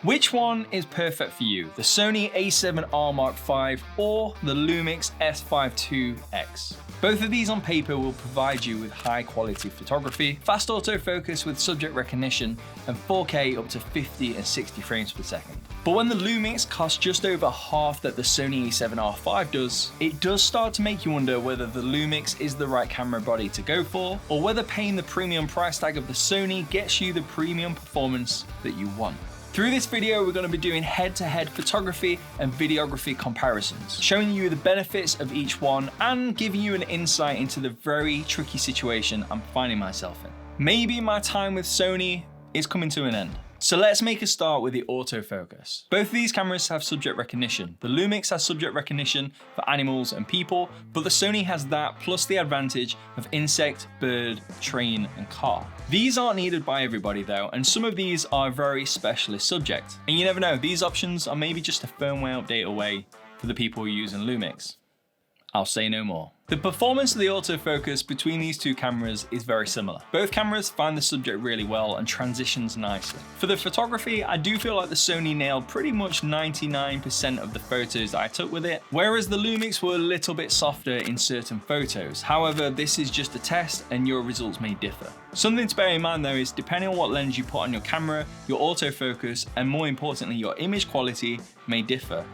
Which one is perfect for you? The Sony A7Rv V or the Lumix S5iiX? Both of these on paper will provide you with high quality photography, fast autofocus with subject recognition, and 4K up to 50 and 60 frames per second. But when the Lumix costs just over half that the Sony A7Rv V does, it does start to make you wonder whether the Lumix is the right camera body to go for, or whether paying the premium price tag of the Sony gets you the premium performance that you want. Through this video, we're going to be doing head-to-head photography and videography comparisons, showing you the benefits of each one and giving you an insight into the very tricky situation I'm finding myself in. Maybe my time with Sony is coming to an end. So let's make a start with the autofocus. Both of these cameras have subject recognition. The Lumix has subject recognition for animals and people, but the Sony has that plus the advantage of insect, bird, train, and car. These aren't needed by everybody though, and some of these are very specialist subject. And you never know, these options are maybe just a firmware update away for the people using Lumix. I'll say no more. The performance of the autofocus between these two cameras is very similar. Both cameras find the subject really well and transitions nicely. For the photography, I do feel like the Sony nailed pretty much 99% of the photos that I took with it, whereas the Lumix were a little bit softer in certain photos. However, this is just a test and your results may differ. Something to bear in mind though is depending on what lens you put on your camera, your autofocus, and more importantly, your image quality may differ.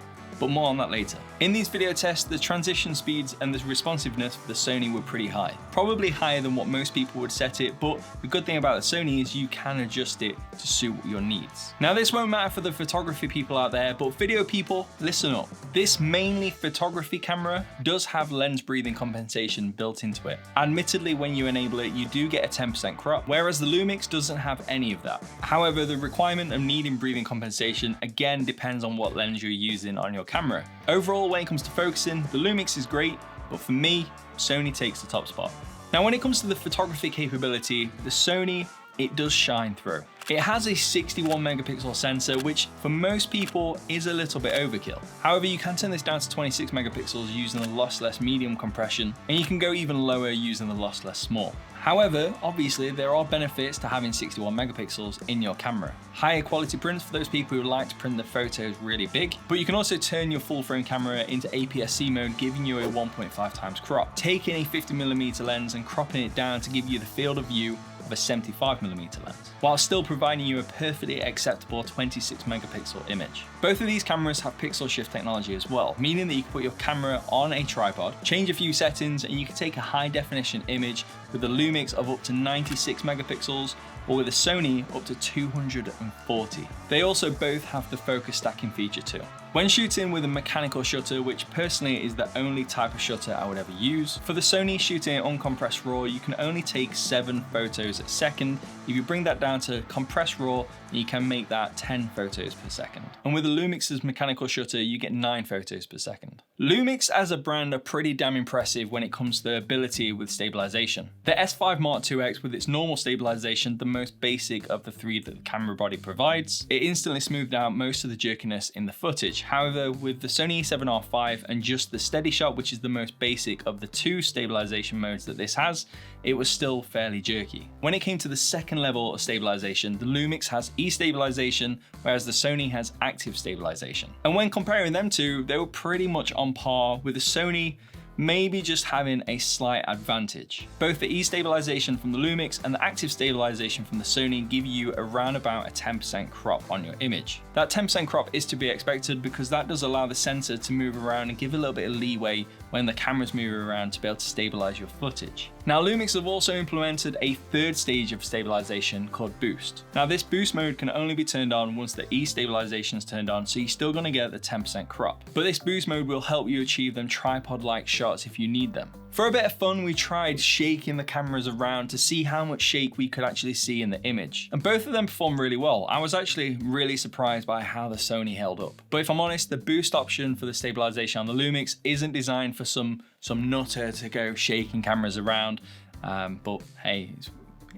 But more on that later. In these video tests, the transition speeds and the responsiveness for the Sony were pretty high. Probably higher than what most people would set it, but the good thing about the Sony is you can adjust it to suit your needs. Now this won't matter for the photography people out there, but video people, listen up. This mainly photography camera does have lens breathing compensation built into it. Admittedly, when you enable it, you do get a 10% crop, whereas the Lumix doesn't have any of that. However, the requirement of needing breathing compensation again depends on what lens you're using on your camera. Overall, when it comes to focusing, the Lumix is great, but for me, Sony takes the top spot. Now, when it comes to the photography capability, the Sony, it does shine through. It has a 61 megapixel sensor, which for most people is a little bit overkill. However, you can turn this down to 26 megapixels using the lossless medium compression, and you can go even lower using the lossless small. However, obviously there are benefits to having 61 megapixels in your camera. Higher quality prints for those people who like to print the photos really big, but you can also turn your full frame camera into APS-C mode, giving you a 1.5 times crop. Taking a 50mm lens and cropping it down to give you the field of view of a 75mm lens, while still providing you a perfectly acceptable 26 megapixel image. Both of these cameras have pixel shift technology as well, meaning that you can put your camera on a tripod, change a few settings, and you can take a high definition image with the Lumix of up to 96 megapixels, or with a Sony up to 240. They also both have the focus stacking feature too. When shooting with a mechanical shutter, which personally is the only type of shutter I would ever use, for the Sony shooting uncompressed RAW, you can only take 7 photos a second. If you bring that down to compressed RAW, you can make that 10 photos per second. And with the Lumix's mechanical shutter, you get 9 photos per second. Lumix as a brand are pretty damn impressive when it comes to their ability with stabilization. The S5 Mark IIX with its normal stabilization, the most basic of the 3 that the camera body provides, it instantly smoothed out most of the jerkiness in the footage. However, with the Sony A7Rv V and just the steady shot, which is the most basic of the 2 stabilization modes that this has, it was still fairly jerky. When it came to the second level of stabilization, the Lumix has E-stabilization, whereas the Sony has active stabilization. And when comparing them two, they were pretty much on par, with the Sony maybe just having a slight advantage. Both the E-stabilization from the Lumix and the active stabilization from the Sony give you around about a 10% crop on your image. That 10% crop is to be expected because that does allow the sensor to move around and give a little bit of leeway when the camera's moving around to be able to stabilize your footage. Now, Lumix have also implemented a 3rd stage of stabilization called Boost. Now, this Boost mode can only be turned on once the E-stabilization is turned on, so you're still gonna get the 10% crop. But this Boost mode will help you achieve them tripod-like shots if you need them. For a bit of fun, we tried shaking the cameras around to see how much shake we could actually see in the image. And both of them performed really well. I was actually really surprised by how the Sony held up. But if I'm honest, the boost option for the stabilization on the Lumix isn't designed for some nutter to go shaking cameras around. But hey,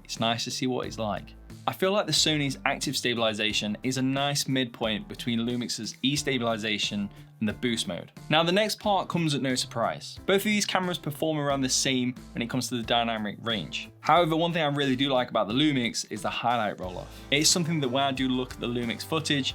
it's nice to see what it's like. I feel like the Sony's active stabilization is a nice midpoint between Lumix's E-stabilization and the boost mode. Now, the next part comes at no surprise. Both of these cameras perform around the same when it comes to the dynamic range. However, one thing I really do like about the Lumix is the highlight roll-off. It's something that when I do look at the Lumix footage,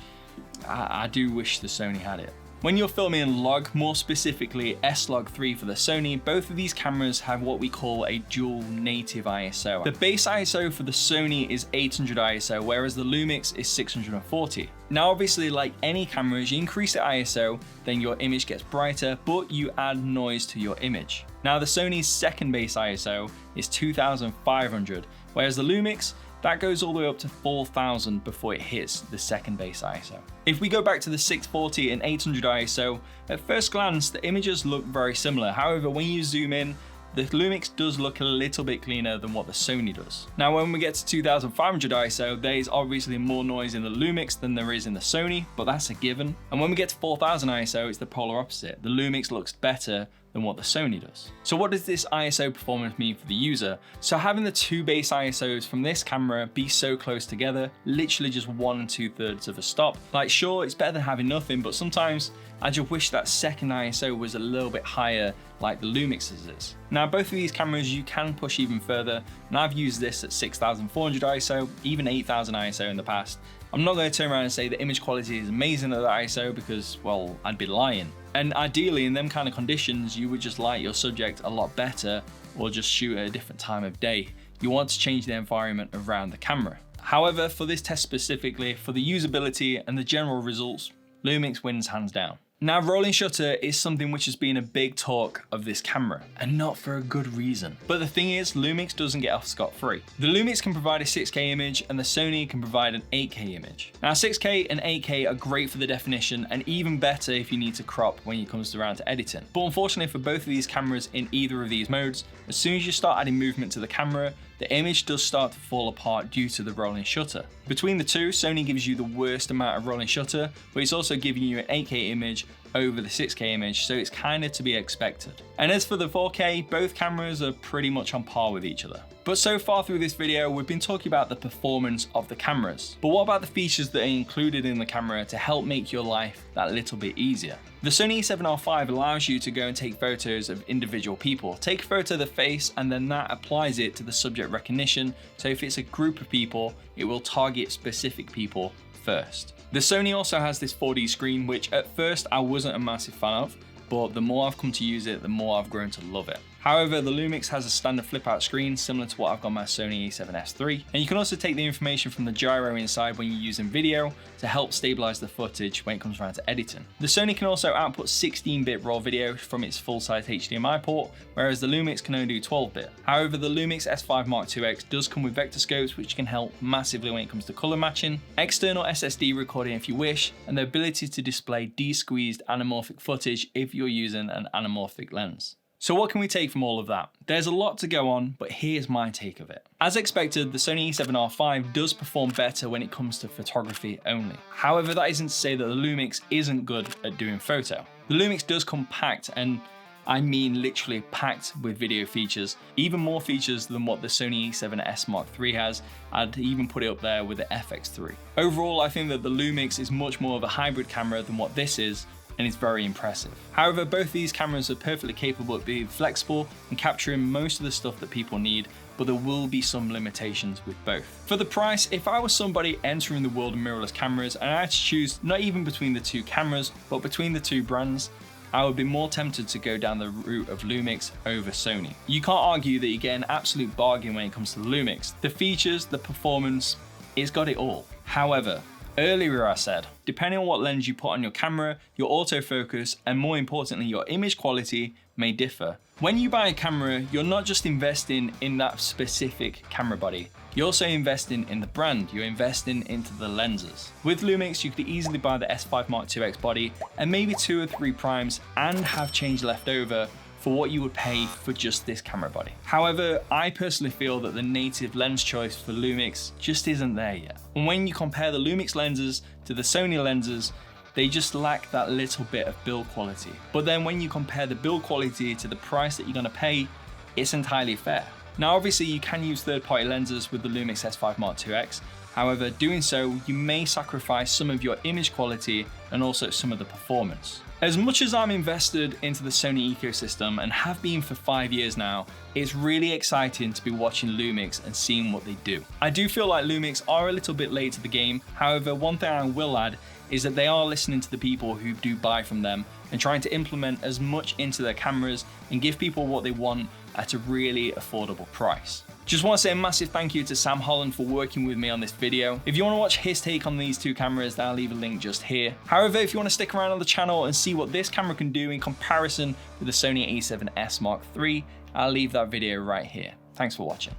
I do wish the Sony had it. When you're filming in log, more specifically S-Log3 for the Sony, both of these cameras have what we call a dual native ISO. The base ISO for the Sony is 800 ISO, whereas the Lumix is 640. Now obviously, like any camera, as you increase the ISO, then your image gets brighter, but you add noise to your image. Now the Sony's second base ISO is 2500, whereas the Lumix, that goes all the way up to 4000 before it hits the second base ISO. If we go back to the 640 and 800 ISO, at first glance, the images look very similar. However, when you zoom in, the Lumix does look a little bit cleaner than what the Sony does. Now, when we get to 2500 ISO, there is obviously more noise in the Lumix than there is in the Sony, but that's a given. And when we get to 4000 ISO, it's the polar opposite. The Lumix looks better than what the Sony does. So what does this ISO performance mean for the user? So having the two base ISOs from this camera be so close together, literally just 1 2/3 of a stop. Like sure, it's better than having nothing, but sometimes I just wish that second ISO was a little bit higher like the Lumix's is. Now both of these cameras you can push even further, and I've used this at 6400 ISO, even 8000 ISO in the past. I'm not going to turn around and say the image quality is amazing at that ISO because, well, I'd be lying. And ideally in them kind of conditions, you would just light your subject a lot better or just shoot at a different time of day. You want to change the environment around the camera. However, for this test specifically, for the usability and the general results, Lumix wins hands down. Now, rolling shutter is something which has been a big talk of this camera, and not for a good reason. But the thing is, Lumix doesn't get off scot-free. The Lumix can provide a 6K image, and the Sony can provide an 8K image. Now, 6K and 8K are great for the definition, and even better if you need to crop when it comes around to editing. But unfortunately for both of these cameras in either of these modes, as soon as you start adding movement to the camera, the image does start to fall apart due to the rolling shutter. Between the two, Sony gives you the worst amount of rolling shutter, but it's also giving you an 8K image over the 6K image, so it's kind of to be expected. And as for the 4K, both cameras are pretty much on par with each other. But so far through this video, we've been talking about the performance of the cameras. But what about the features that are included in the camera to help make your life that little bit easier? The Sony A7Rv allows you to go and take photos of individual people. Take a photo of the face and then that applies it to the subject recognition. So if it's a group of people, it will target specific people first. The Sony also has this 4D screen, which at first I wasn't a massive fan of, but the more I've come to use it, the more I've grown to love it. However, the Lumix has a standard flip out screen similar to what I've got on my Sony A7S III, and you can also take the information from the gyro inside when you're using video to help stabilize the footage when it comes around to editing. The Sony can also output 16-bit raw video from its full-size HDMI port, whereas the Lumix can only do 12-bit. However, the Lumix S5iiX does come with vector scopes, which can help massively when it comes to color matching, external SSD recording if you wish, and the ability to display de-squeezed anamorphic footage if you're using an anamorphic lens. So what can we take from all of that? There's a lot to go on, but here's my take of it. As expected, the Sony A7R V does perform better when it comes to photography only. However, that isn't to say that the Lumix isn't good at doing photo. The Lumix does come packed, and I mean literally packed with video features, even more features than what the Sony A7S Mark III has. I'd even put it up there with the FX3. Overall, I think that the Lumix is much more of a hybrid camera than what this is, and it's very impressive. However, both these cameras are perfectly capable of being flexible and capturing most of the stuff that people need, but there will be some limitations with both. For the price, if I was somebody entering the world of mirrorless cameras and I had to choose not even between the two cameras, but between the two brands, I would be more tempted to go down the route of Lumix over Sony. You can't argue that you get an absolute bargain when it comes to the Lumix. The features, the performance, it's got it all. However, earlier I said, depending on what lens you put on your camera, your autofocus, and more importantly, your image quality may differ. When you buy a camera, you're not just investing in that specific camera body, you're also investing in the brand, you're investing into the lenses. With Lumix, you could easily buy the S5iiX body and maybe 2 or 3 primes and have change left over for what you would pay for just this camera body. However, I personally feel that the native lens choice for Lumix just isn't there yet. And when you compare the Lumix lenses to the Sony lenses, they just lack that little bit of build quality. But then when you compare the build quality to the price that you're gonna pay, it's entirely fair. Now obviously you can use third-party lenses with the Lumix S5iiX, However, doing so, you may sacrifice some of your image quality and also some of the performance. As much as I'm invested into the Sony ecosystem and have been for 5 years now, it's really exciting to be watching Lumix and seeing what they do. I do feel like Lumix are a little bit late to the game. However, one thing I will add is that they are listening to the people who do buy from them and trying to implement as much into their cameras and give people what they want at a really affordable price. Just want to say a massive thank you to Sam Holland for working with me on this video. If you want to watch his take on these two cameras, then I'll leave a link just here. However, if you want to stick around on the channel and see what this camera can do in comparison with the Sony A7S Mark III, I'll leave that video right here. Thanks for watching.